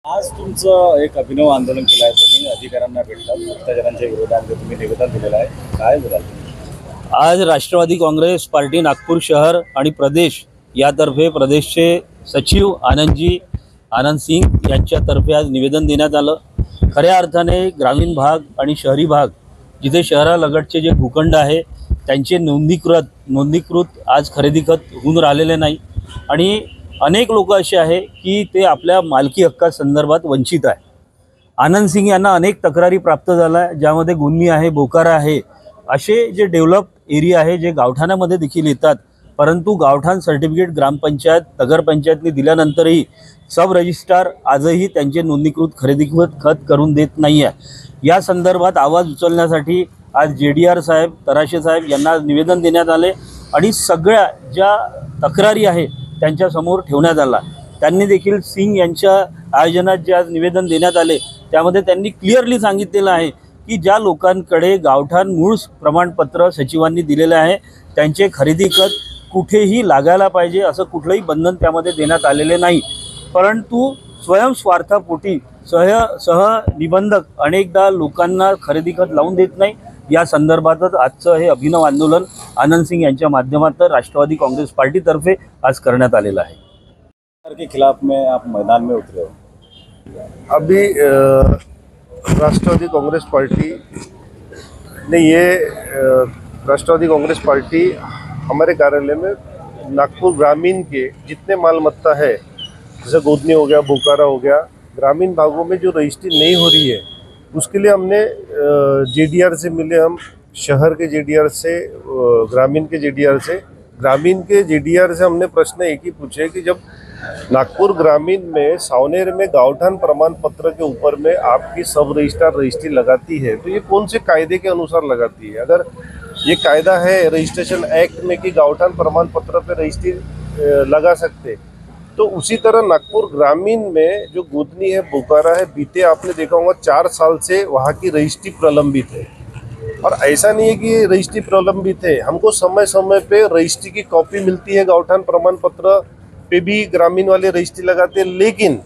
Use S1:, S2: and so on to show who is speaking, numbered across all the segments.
S1: आज तुमचं एक अभिनव आंदोलन केलं आहे, तुम्ही अधिकाऱ्यांना भेटलात, भ्रष्टाचारांच्या विरोधामध्ये तुम्ही निवेदन दिलेलं आहे, काय बोलाल तुम्ही?
S2: आज राष्ट्रवादी काँग्रेस पार्टी नागपूर शहर आणि प्रदेश यातर्फे प्रदेशचे सचिव आनंद सिंग यांच्यातर्फे आज निवेदन देण्यात आलं। खऱ्या अर्थाने ग्रामीण भाग आणि शहरी भाग जिथे शहरालगतचे जे भूखंड आहे त्यांचे नोंदणीकृत आज खरेदी खत होऊन राहिलेले नाही आणि अनेक लोक असे आहे की ते आपल्या मालकी हक्कासंदर्भात वंचित आहे। आनंद सिंग यांना अनेक तक्रारी प्राप्त झाल्या, ज्यामध्ये गुन्नी आहे, बोकारा आहे, असे जे डेव्हलप्ड एरिया आहे जे गावठाणामध्ये देखील येतात, परंतु गावठाण सर्टिफिकेट ग्रामपंचायत नगरपंचायतने दिल्यानंतरही सब रजिस्ट्रार आजही त्यांचे नोंदणीकृत खरेदी खत करून देत नाही आहे। या संदर्भात आवाज उचलण्यासाठी आज JDR साहेब, तराशे साहेब यांना निवेदन देण्यात आले आणि सगळ्या ज्या तक्रारी आहे त्यांच्यासमोर ठेवण्यात आला। त्यांनी देखील सिंग यांच्या आयोजनात जे आज निवेदन देण्यात आले त्यामध्ये त्यांनी क्लिअरली सांगितलेलं आहे की ज्या लोकांकडे गावठाण मूळ प्रमाणपत्र सचिवांनी दिलेले आहे त्यांचे खरेदी खत कुठेही लागायला पाहिजे असं कुठलंही बंधन त्यामध्ये देण्यात आलेले नाही, परंतु स्वयंस्वार्थापोटी निबंधक अनेकदा लोकांना खरेदी खत लावून देत नाही। या संदर्भातच आजचं हे अभिनव आंदोलन आनंद सिंग यांच्या माध्यमातून राष्ट्रवादी काँग्रेस पार्टीतर्फे आज करण्यात आलेलं आहे।
S1: सरकार के खिलाफ में आप मैदान में उतरे हो।
S3: अभी राष्ट्रवादी कांग्रेस पार्टी ने राष्ट्रवादी कांग्रेस पार्टी हमारे कार्यालय में नागपुर ग्रामीण के जितने मालमत्ता है, जैसे गोदनी हो गया, बोकारा हो गया, ग्रामीण भागों में जो रजिस्ट्री नहीं हो रही है उसके लिए हमने JDR से मिले, हम शहर के JDR से, ग्रामीण के JDR से हमने प्रश्न एक ही पूछे कि जब नागपुर ग्रामीण में सावनेर में गावठान प्रमाण पत्र के ऊपर में आपकी सब रजिस्ट्री लगाती है तो ये कौन से कायदे के अनुसार लगाती है? अगर ये कायदा है रजिस्ट्रेशन एक्ट में कि गावठान प्रमाण पत्र पे रजिस्ट्री लगा सकते, तो उसी तरह नागपुर ग्रामीण में जो गोदनी है, बोकारा है, बीते आपने देखा होगा 4 साल से वहाँ की रजिस्ट्री प्रलंबित है। और ऐसा नहीं है कि रजिस्ट्री प्रलंबित है, हमको समय समय पे रजिस्ट्री की कॉपी मिलती है, गावठान प्रमाण पत्र पे भी ग्रामीण वाले रजिस्ट्री लगाते हैं, लेकिन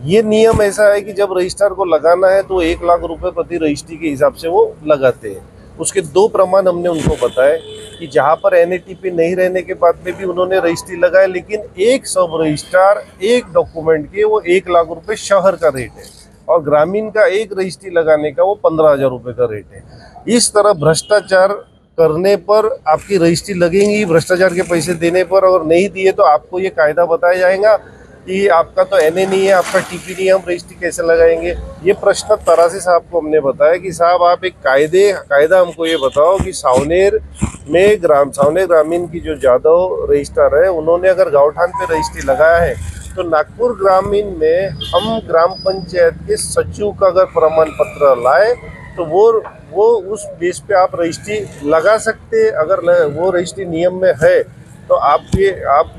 S3: ये नियम ऐसा है कि जब रजिस्ट्रार को लगाना है तो 1 लाख रुपए प्रति रजिस्ट्री के हिसाब से वो लगाते हैं। उसके 2 प्रमाण हमने उनको बताए कि जहाँ पर NATP नहीं रहने के बाद में भी उन्होंने रजिस्ट्री लगाए, लेकिन एक सब रजिस्ट्रार एक डॉक्यूमेंट के वो 1 लाख रुपए शहर का रेट है और ग्रामीण का एक रजिस्ट्री लगाने का वो 15,000 रुपये का रेट है। इस तरह भ्रष्टाचार करने पर आपकी रजिस्ट्री लगेंगी, भ्रष्टाचार के पैसे देने पर, अगर नहीं दिए तो आपको ये कायदा बताया जाएगा कि आपका तो NA नहीं है, आपका TP नहीं है, हम रजिस्ट्री कैसे लगाएंगे। ये प्रश्न तरासी साहब को हमने बताया कि साहब आप एक कायदा हमको ये बताओ कि सावनेर ग्रामीण की जो जादव रजिस्ट्रार है उन्होंने अगर गावठान पे रजिस्ट्री लगाया है तो नागपुर ग्रामीण में हम ग्राम पंचायत के सचिव का अगर प्रमाण पत्र लाए तो वो उस बेस पे आप रजिस्ट्री लगा सकते। अगर वो रजिस्ट्री नियम में है तो आप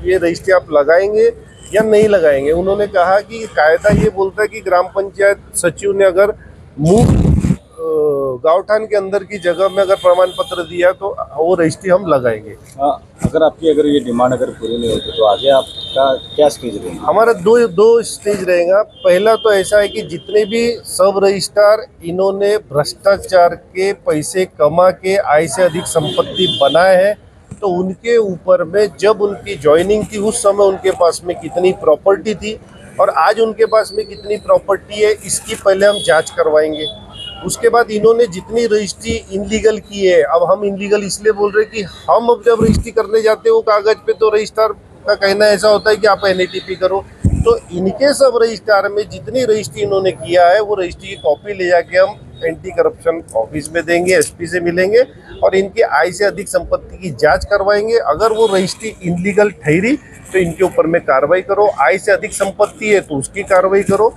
S3: ये रजिस्ट्री आप लगाएंगे या नहीं लगाएंगे। उन्होंने कहा कि कायदा ये बोलता है कि ग्राम पंचायत सचिव ने अगर गावठान के अंदर की जगह में अगर प्रमाण पत्र दिया तो वो रजिस्ट्री हम लगाएंगे।
S1: अगर ये डिमांड अगर पूरी नहीं होती तो आगे आपका क्या स्टेज रहेगा?
S3: हमारा दो स्टेज रहेगा। पहला तो ऐसा है कि जितने भी सब रजिस्ट्रार इन्होंने भ्रष्टाचार के पैसे कमा के आय से अधिक संपत्ति बनाए हैं तो उनके ऊपर में जब उनकी ज्वाइनिंग थी उस समय उनके पास में कितनी प्रॉपर्टी थी और आज उनके पास में कितनी प्रॉपर्टी है, इसकी पहले हम जांच करवाएंगे। उसके बाद इन्होंने जितनी रजिस्ट्री इनलीगल की है, अब हम इनलीगल इसलिए बोल रहे हैं कि हम अब जब रजिस्ट्री करने जाते हो कागज पे तो रजिस्ट्रार का कहना ऐसा होता है कि आप NATP करो, तो इनके सब रजिस्ट्रार में जितनी रजिस्ट्री इन्होंने किया है वो रजिस्ट्री की कॉपी ले जाके हम एंटी करप्शन ऑफिस में देंगे, SP से मिलेंगे और इनके आय से अधिक संपत्ति की जांच करवाएंगे। अगर वो रजिस्ट्री इनलीगल ठहरी तो इनके ऊपर में कार्रवाई करो, आय से अधिक संपत्ति है तो उसकी कार्रवाई करो।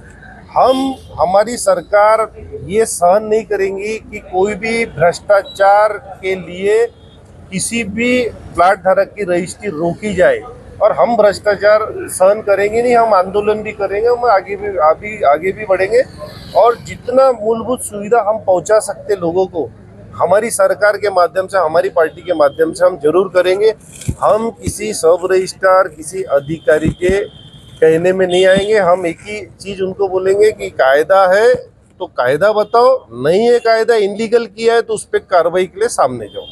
S3: हमारी सरकार ये सहन नहीं करेंगी कि कोई भी भ्रष्टाचार के लिए किसी भी प्लाट धारक की रजिस्ट्री रोकी जाए और हम भ्रष्टाचार सहन करेंगे नहीं, हम आंदोलन भी करेंगे, हम आगे भी बढ़ेंगे और जितना मूलभूत सुविधा हम पहुंचा सकते लोगों को हमारी सरकार के माध्यम से, हमारी पार्टी के माध्यम से हम जरूर करेंगे। हम किसी सब रजिस्ट्रार, किसी अधिकारी के कहने में नहीं आएंगे। हम एक ही चीज उनको बोलेंगे कि कायदा है तो कायदा बताओ, नहीं है कायदा, इनलीगल किया है तो उस पर कार्रवाई के लिए सामने जाओ।